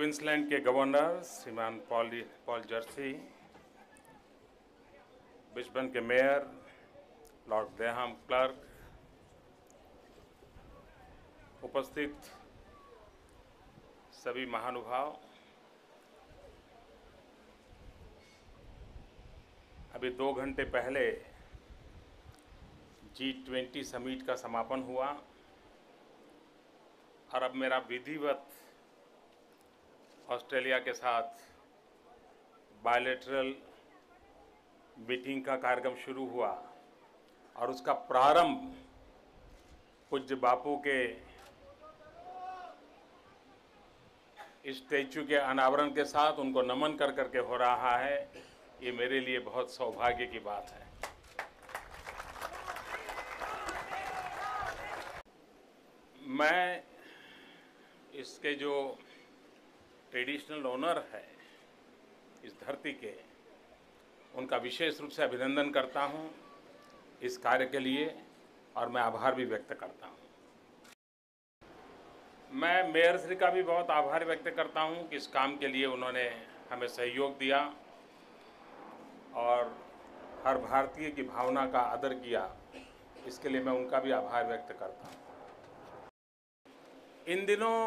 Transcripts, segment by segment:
Queensland के governor श्रीमान Paul Jersey, Brisbane के मेयर लॉर्ड ग्रेहाम क्लार्क, उपस्थित सभी महानुभाव, अभी 2 घंटे पहले G20 समिट का समापन हुआ और अब मेरा विधिवत ऑस्ट्रेलिया के साथ बायलैटरल मीटिंग का कार्यक्रम शुरू हुआ और उसका प्रारंभ पूज्य बापू के स्टैचू के अनावरण के साथ उनको नमन कर करके हो रहा है। ये मेरे लिए बहुत सौभाग्य की बात है। मैं इसके जो ट्रेडिशनल ओनर है इस धरती के, उनका विशेष रूप से अभिनंदन करता हूं इस कार्य के लिए और मैं आभार भी व्यक्त करता हूं। मैं मेयर श्री का भी बहुत आभार व्यक्त करता हूं कि इस काम के लिए उन्होंने हमें सहयोग दिया और हर भारतीय की भावना का आदर किया। इसके लिए मैं उनका भी आभार व्यक्त करता हूं। इन दिनों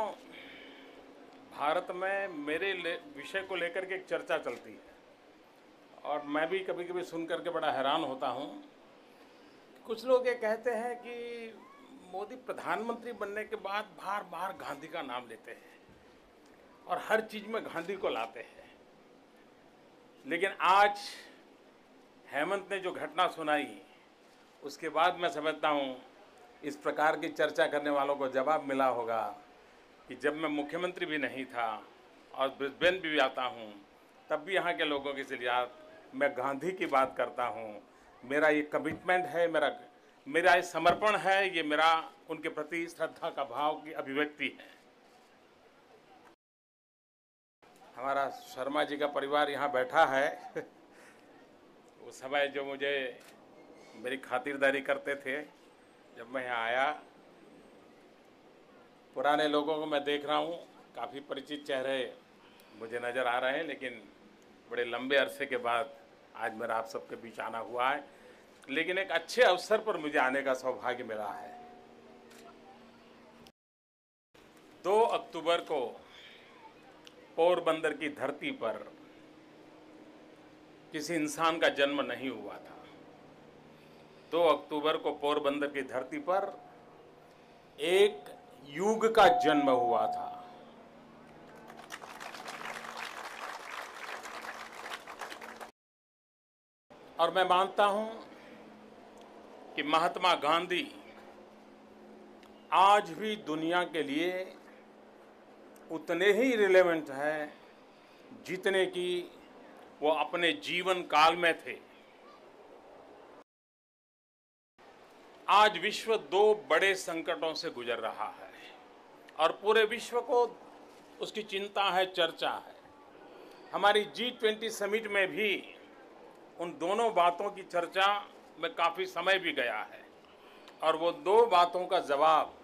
भारत में मेरे विषय को लेकर के एक चर्चा चलती है और मैं भी कभी कभी सुन करके बड़ा हैरान होता हूं। कुछ लोग ये कहते हैं कि मोदी प्रधानमंत्री बनने के बाद बार बार गांधी का नाम लेते हैं और हर चीज़ में गांधी को लाते हैं। लेकिन आज हेमंत ने जो घटना सुनाई उसके बाद मैं समझता हूं इस प्रकार की चर्चा करने वालों को जवाब मिला होगा कि जब मैं मुख्यमंत्री भी नहीं था और ब्रिस्बेन भी आता हूं, तब भी यहाँ के लोगों के लिए मैं गांधी की बात करता हूं। मेरा ये कमिटमेंट है, मेरा ये समर्पण है, ये मेरा उनके प्रति श्रद्धा का भाव की अभिव्यक्ति है। हमारा शर्मा जी का परिवार यहाँ बैठा है। उस समय जो मुझे मेरी खातिरदारी करते थे जब मैं यहाँ आया, पुराने लोगों को मैं देख रहा हूँ, काफ़ी परिचित चेहरे मुझे नज़र आ रहे हैं, लेकिन बड़े लंबे अरसे के बाद आज मेरा आप सबके बीच आना हुआ है। लेकिन एक अच्छे अवसर पर मुझे आने का सौभाग्य मिला है। 2 अक्टूबर को पोरबंदर की धरती पर किसी इंसान का जन्म नहीं हुआ था। 2 अक्टूबर को पोरबंदर की धरती पर एक युग का जन्म हुआ था। और मैं मानता हूं कि महात्मा गांधी आज भी दुनिया के लिए उतने ही रिलेवेंट हैं जितने कि वो अपने जीवन काल में थे। आज विश्व 2 बड़े संकटों से गुजर रहा है और पूरे विश्व को उसकी चिंता है, चर्चा है। हमारी G20 समिट में भी उन दोनों बातों की चर्चा में काफ़ी समय भी गया है और वो 2 बातों का जवाब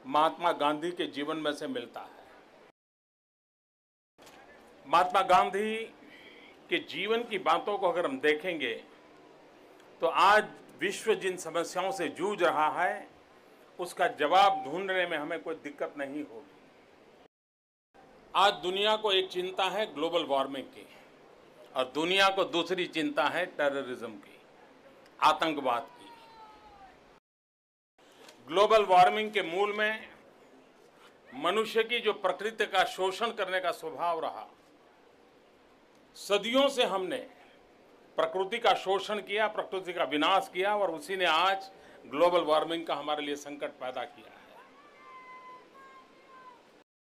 महात्मा गांधी के जीवन में से मिलता है। महात्मा गांधी के जीवन की बातों को अगर हम देखेंगे तो आज विश्व जिन समस्याओं से जूझ रहा है उसका जवाब ढूंढने में हमें कोई दिक्कत नहीं होगी। आज दुनिया को एक चिंता है ग्लोबल वार्मिंग की और दुनिया को दूसरी चिंता है टेररिज्म की, आतंकवाद की। ग्लोबल वार्मिंग के मूल में मनुष्य की जो प्रकृति का शोषण करने का स्वभाव रहा, सदियों से हमने प्रकृति का शोषण किया, प्रकृति का विनाश किया और उसी ने आज ग्लोबल वार्मिंग का हमारे लिए संकट पैदा किया है।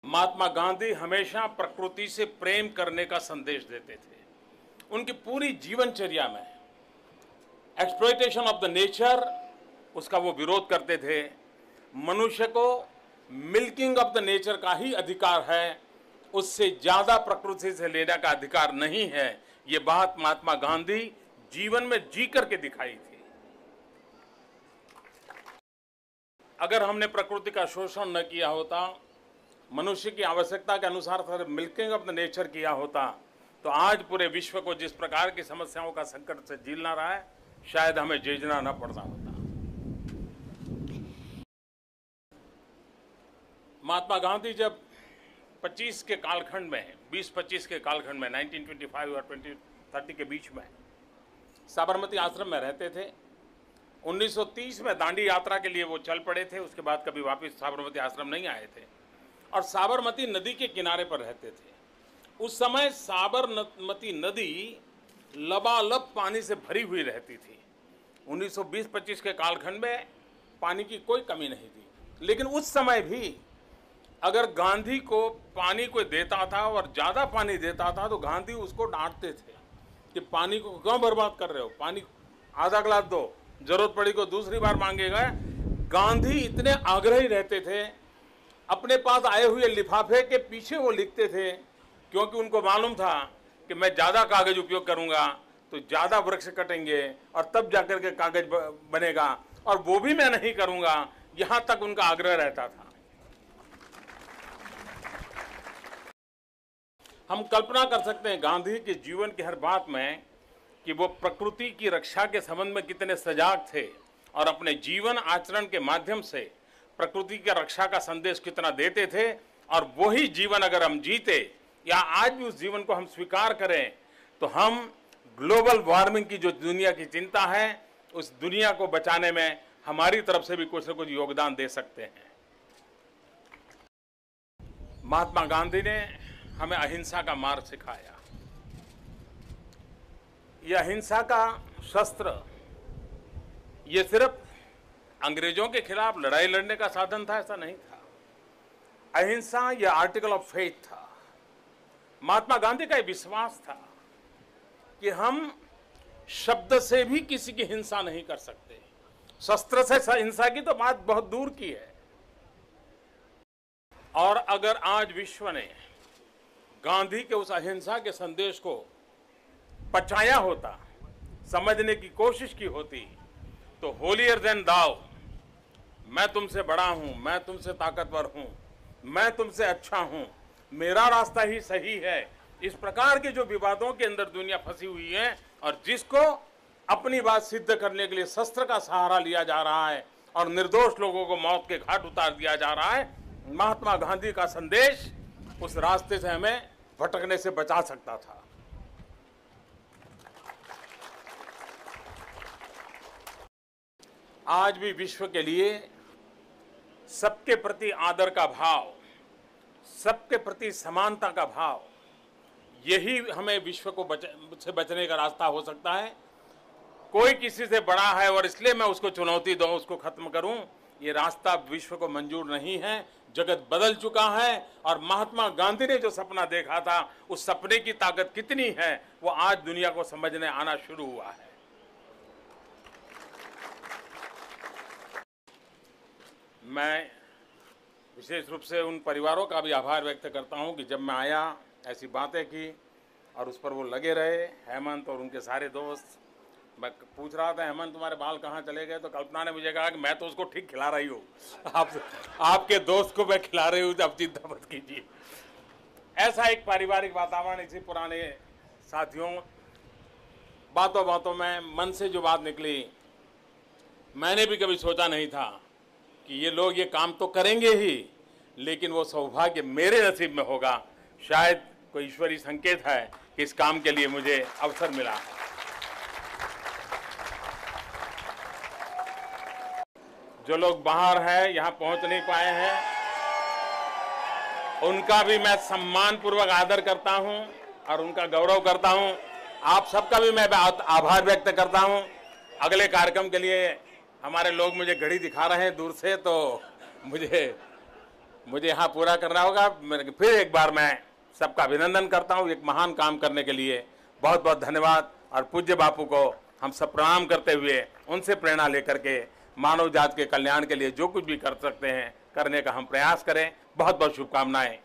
महात्मा गांधी हमेशा प्रकृति से प्रेम करने का संदेश देते थे। उनकी पूरी जीवनचर्या में एक्सप्लॉयटेशन ऑफ द नेचर, उसका वो विरोध करते थे। मनुष्य को मिल्किंग ऑफ द नेचर का ही अधिकार है, उससे ज्यादा प्रकृति से लेने का अधिकार नहीं है। ये बात महात्मा गांधी जीवन में जी करके दिखाई थी। अगर हमने प्रकृति का शोषण न किया होता मनुष्य की आवश्यकता के अनुसार अगर मिल्किंग ऑफ द नेचर किया होता तो आज पूरे विश्व को जिस प्रकार की समस्याओं का संकट से झेलना रहा है, शायद हमें जूझना न पड़ता होता। महात्मा गांधी जब 25 के कालखंड में, 20-25 के कालखंड में 1925 और 2030 के बीच में साबरमती आश्रम में रहते थे। 1930 में दांडी यात्रा के लिए वो चल पड़े थे। उसके बाद कभी वापस साबरमती आश्रम नहीं आए थे और साबरमती नदी के किनारे पर रहते थे। उस समय साबरमती नदी लबालब पानी से भरी हुई रहती थी। 1920-25 के कालखंड में पानी की कोई कमी नहीं थी, लेकिन उस समय भी अगर गांधी को पानी कोई देता था और ज़्यादा पानी देता था तो गांधी उसको डांटते थे कि पानी को क्यों बर्बाद कर रहे हो, पानी आधा गिलास दो, जरूरत पड़ी को दूसरी बार मांगेगा। गांधी इतने आग्रही रहते थे, अपने पास आए हुए लिफाफे के पीछे वो लिखते थे, क्योंकि उनको मालूम था कि मैं ज़्यादा कागज उपयोग करूंगा तो ज़्यादा वृक्ष कटेंगे और तब जाकर के कागज बनेगा, और वो भी मैं नहीं करूंगा। यहां तक उनका आग्रह रहता था। हम कल्पना कर सकते हैं गांधी के जीवन की हर बात में कि वो प्रकृति की रक्षा के संबंध में कितने सजाग थे और अपने जीवन आचरण के माध्यम से प्रकृति की रक्षा का संदेश कितना देते थे। और वही जीवन अगर हम जीते या आज भी उस जीवन को हम स्वीकार करें तो हम ग्लोबल वार्मिंग की जो दुनिया की चिंता है, उस दुनिया को बचाने में हमारी तरफ से भी कुछ न कुछ योगदान दे सकते हैं। महात्मा गांधी ने हमें अहिंसा का मार्ग सिखाया। यह अहिंसा का शस्त्र ये सिर्फ अंग्रेजों के खिलाफ लड़ाई लड़ने का साधन था, ऐसा नहीं था। अहिंसा यह आर्टिकल ऑफ फेथ था। महात्मा गांधी का यह विश्वास था कि हम शब्द से भी किसी की हिंसा नहीं कर सकते, शस्त्र से हिंसा की तो बात बहुत दूर की है। और अगर आज विश्व ने गांधी के उस अहिंसा के संदेश को पचाया होता, समझने की कोशिश की होती, तो होलियर देन दाओ, मैं तुमसे बड़ा हूं, मैं तुमसे ताकतवर हूं, मैं तुमसे अच्छा हूं, मेरा रास्ता ही सही है, इस प्रकार के जो विवादों के अंदर दुनिया फंसी हुई है और जिसको अपनी बात सिद्ध करने के लिए शस्त्र का सहारा लिया जा रहा है और निर्दोष लोगों को मौत के घाट उतार दिया जा रहा है, महात्मा गांधी का संदेश उस रास्ते से हमें भटकने से बचा सकता था। आज भी विश्व के लिए सबके प्रति आदर का भाव, सबके प्रति समानता का भाव, यही हमें विश्व को से बचने का रास्ता हो सकता है। कोई किसी से बड़ा है और इसलिए मैं उसको चुनौती दूं, उसको खत्म करूं, ये रास्ता विश्व को मंजूर नहीं है। जगत बदल चुका है और महात्मा गांधी ने जो सपना देखा था, उस सपने की ताकत कितनी है वो आज दुनिया को समझने आना शुरू हुआ है। मैं विशेष रूप से उन परिवारों का भी आभार व्यक्त करता हूं कि जब मैं आया ऐसी बातें की और उस पर वो लगे रहे, हेमंत और उनके सारे दोस्त। मैं पूछ रहा था, हेमंत तुम्हारे बाल कहाँ चले गए, तो कल्पना ने मुझे कहा कि मैं तो उसको ठीक खिला रही हूँ, आपके दोस्त को मैं खिला रही हूँ, आप चिंता मत कीजिए। ऐसा एक पारिवारिक वातावरण, इसी पुराने साथियों, बातों बातों में मन से जो बात निकली, मैंने भी कभी सोचा नहीं था कि ये लोग ये काम तो करेंगे ही, लेकिन वो सौभाग्य मेरे नसीब में होगा। शायद कोई ईश्वरीय संकेत है कि इस काम के लिए मुझे अवसर मिला है। जो लोग बाहर हैं, यहाँ पहुंच नहीं पाए हैं, उनका भी मैं सम्मानपूर्वक आदर करता हूं और उनका गौरव करता हूं। आप सबका भी मैं आभार व्यक्त करता हूं। अगले कार्यक्रम के लिए हमारे लोग मुझे घड़ी दिखा रहे हैं दूर से, तो मुझे यहाँ पूरा करना होगा। फिर एक बार मैं सबका अभिनंदन करता हूँ एक महान काम करने के लिए। बहुत बहुत धन्यवाद। और पूज्य बापू को हम सब प्रणाम करते हुए उनसे प्रेरणा लेकर के मानव जाति के कल्याण के लिए जो कुछ भी कर सकते हैं करने का हम प्रयास करें। बहुत बहुत शुभकामनाएं।